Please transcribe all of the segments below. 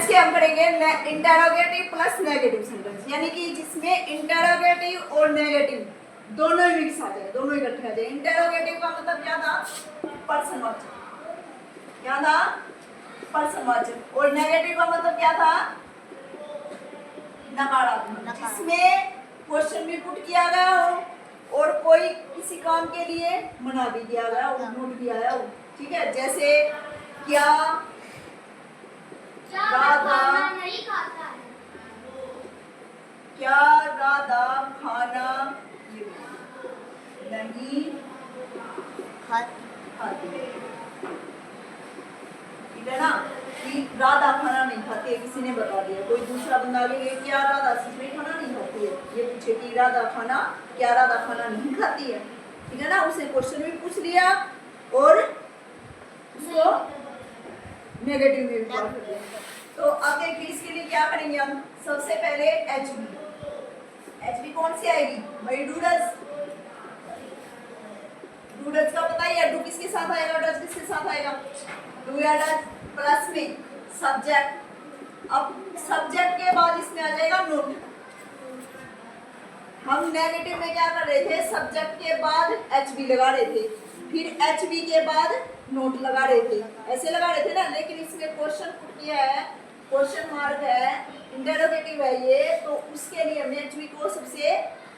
Next के हम करेंगे इंटरोगेटिव प्लस नेगेटिव सेंटेंस, यानी कि जिसमें इंटरोगेटिव और नेगेटिव दोनों ही मिक्स आ जाए, दोनों इकट्ठे आ जाए। इंटरोगेटिव का मतलब क्या था? प्रश्नवाचक। क्या था? प्रश्नवाचक। और नेगेटिव का मतलब क्या था? नकारात्मक, जिसमें क्वेश्चन भी पुट किया गया हो और कोई किसी काम के लिए मना भी दिया गया हो, नोट भी आया हो। ठीक है, जैसे क्या राधा नहीं खाता है, क्या राधा खाना नहीं खाती है। ठीक है ना, कि राधा खाना नहीं खाती है, किसी ने बता दिया। कोई दूसरा बंदा आगे क्या राधा सच में खाना नहीं खाती है, ये पूछे कि राधा खाना, क्या राधा खाना नहीं खाती है। ठीक है ना, उसे क्वेश्चन भी पूछ लिया और उसको नेगेटिव में भी कर दिया। तो अब देखिए इसके लिए क्या करेंगे हम। सबसे पहले एचबी कौन सी आएगी भाई? डूडल्स। डूडल्स का पता ही है, डू किसके साथ आएगा, डज किसके साथ आएगा? डू या डज प्लस में सब्जेक्ट। अब सब्जेक्ट के बाद इसमें आ जाएगा नोट। हम नेगेटिव में क्या कर रहे थे? सब्जेक्ट के बाद एचबी लगा रहे थे, फिर एचबी के बाद नोट लगा रहे थे, ऐसे लगा रहे थे ना। लेकिन इसमें क्वेश्चन पुट किया है, क्वेश्चन मार्क है, इंटरोगेटिव है ये, तो उसके लिए हमने एचबी को सबसे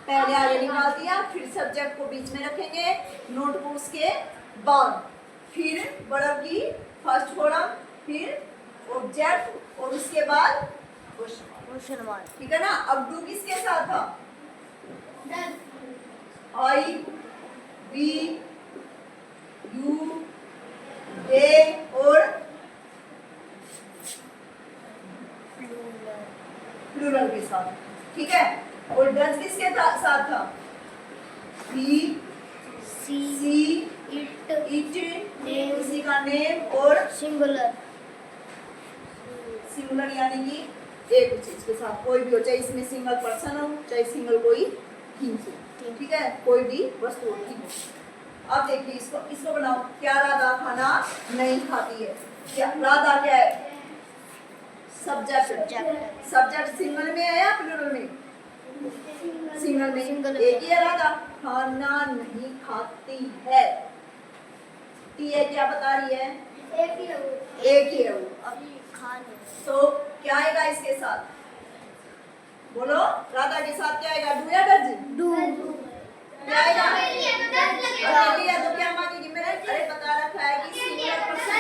पहले आगे निकाल दिया, फिर सब्जेक्ट को बीच में रखेंगे, नोट को उसके बाद, फिर वर्ब की फर्स्ट फॉर्म, फिर ऑब्जेक्ट और उसके बाद क्वेश्चन मार्क। ठीक है ना। अब डू किसके साथ था? आई बी यू दे और प्लूरल के साथ। ठीक है। और डज किसके साथ था? ही सी इट किसी का नेम और सिंगुलर यानी कि एक चीज के साथ, कोई भी हो, चाहे इसमें सिंगल पर्सन हो, चाहे सिंगल कोई थिंग्स हो। ठीक है, कोई भी वस्तु हो। अब देखिए इसको बनाओ। क्या राधा खाना नहीं खाती है? क्या राधा क्या है? सब्जेक्ट सिंगल में है या प्लूरल में? सिंगल में। एक ही है, राधा खाना नहीं खाती है। टी है, क्या बता रही है? एक ही है वो। अब तो क्या आएगा इसके साथ? बोलो, राधा के साथ क्या आएगा? डू या डज? डू। क्या आएगा? तो क्या मांगेगी मेरे? अरे बता रखा है कि सिंगल पर्सन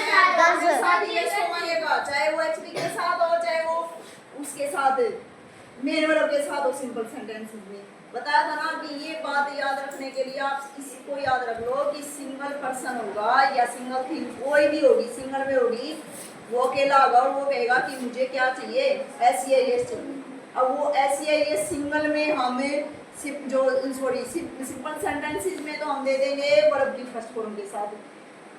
के साथ ही इसको मांगेगा, चाहे वो एचबी के साथ हो, चाहे वो उसके साथ मेन वर्ब के साथ हो। सिंपल सेंटेंसेस में बताया था ना कि ये बात याद रखने के लिए आप इसको याद रख लो कि सिंगल पर्सन होगा या सिंगल थिंग कोई भी होगी, सिंगल में होगी, वो अकेला होगा और वो कहेगा कि मुझे क्या चाहिए? एस चाहिए। अब वो एस सिंगल में हमें सिंपल सेंटेंसेस में तो हम दे देंगे वर्ब की फर्स्ट फॉर्म के साथ,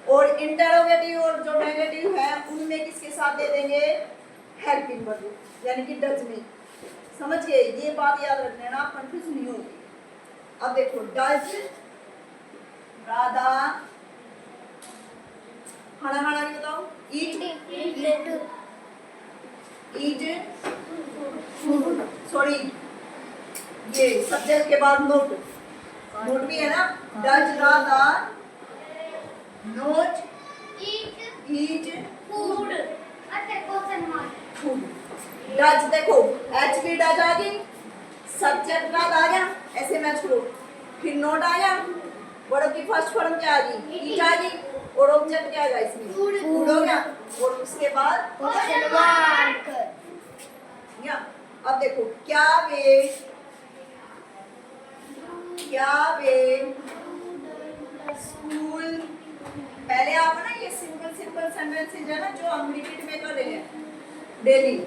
और इंटरोगेटिव और जो नेगेटिव है उनमें किसके साथ दे देंगे? हेल्पिंग वर्ब, यानी कि डज में। समझ गए? ये बात याद रखना ना, कंफ्यूज नहीं होगी। अब देखो डज राधा खाना खाना नहीं बताओ? ईट सॉरी, ये सब्जेक्ट के बाद नोट भी है ना। Does Radha note eat food. Does देखो एच बी डज आ गई, सब्जेक्ट बाद आ गया, ऐसे मैच करो, फिर नोट आ गया, वर्ब की फर्स्ट फॉर्म क्या आ गई? ईट आ गई, और ऑब्जेक्ट क्या आएगा इसमें? फूड हो गया, और उसके बाद क्वेश्चन मार्क। या अब देखो क्या वे स्कूल, पहले आप ना ये सिंपल सेंटेंसेस है ना जो हम रिपीट में कर रहे हैं डेली,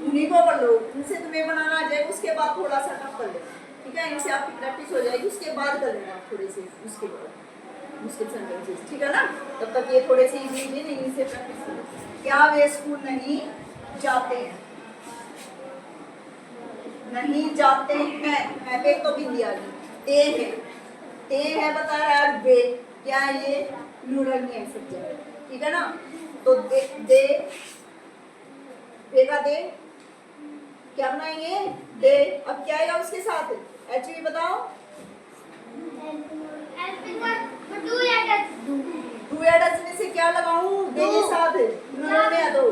उन्हीं को कर लो, उनसे तुम्हें बनाना आ जाएगा, उसके बाद थोड़ा सा टफ कर लो। ठीक है, इनसे आपकी प्रैक्टिस हो जाएगी, उसके बाद कर लेना आप थोड़े से उसके बाद मुश्किल सेंटेंसेस। ठीक है ना, तब तक ये थोड़े से इजी नहीं, इनसे प्रैक्टिस करो। क्या वे स्कूल नहीं जाते हैं? नहीं जाते हैं पे तो बिंदी आ गई। ते है बता रहा है, वे क्या है? ये प्लूरल में है सब्जेक्ट। ठीक है ना, तो दे दे का दे, क्या बनाएंगे? दे। अब क्या आएगा उसके साथ? HV बताओ। डू या डज में से क्या लगाऊं दे के साथ? नोट में आ दो।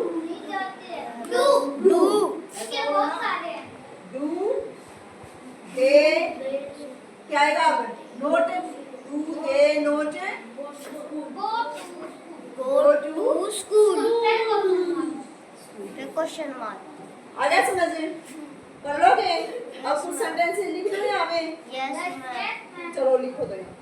डू दे क्या आएगा? अब not. Do they not go to school question mark. आ गया समझ में? कर लोगे? अब कुछ सेंटेंस लिख दो यहाँ पे। Yes ma'am. चलो लिखो तो यहाँ।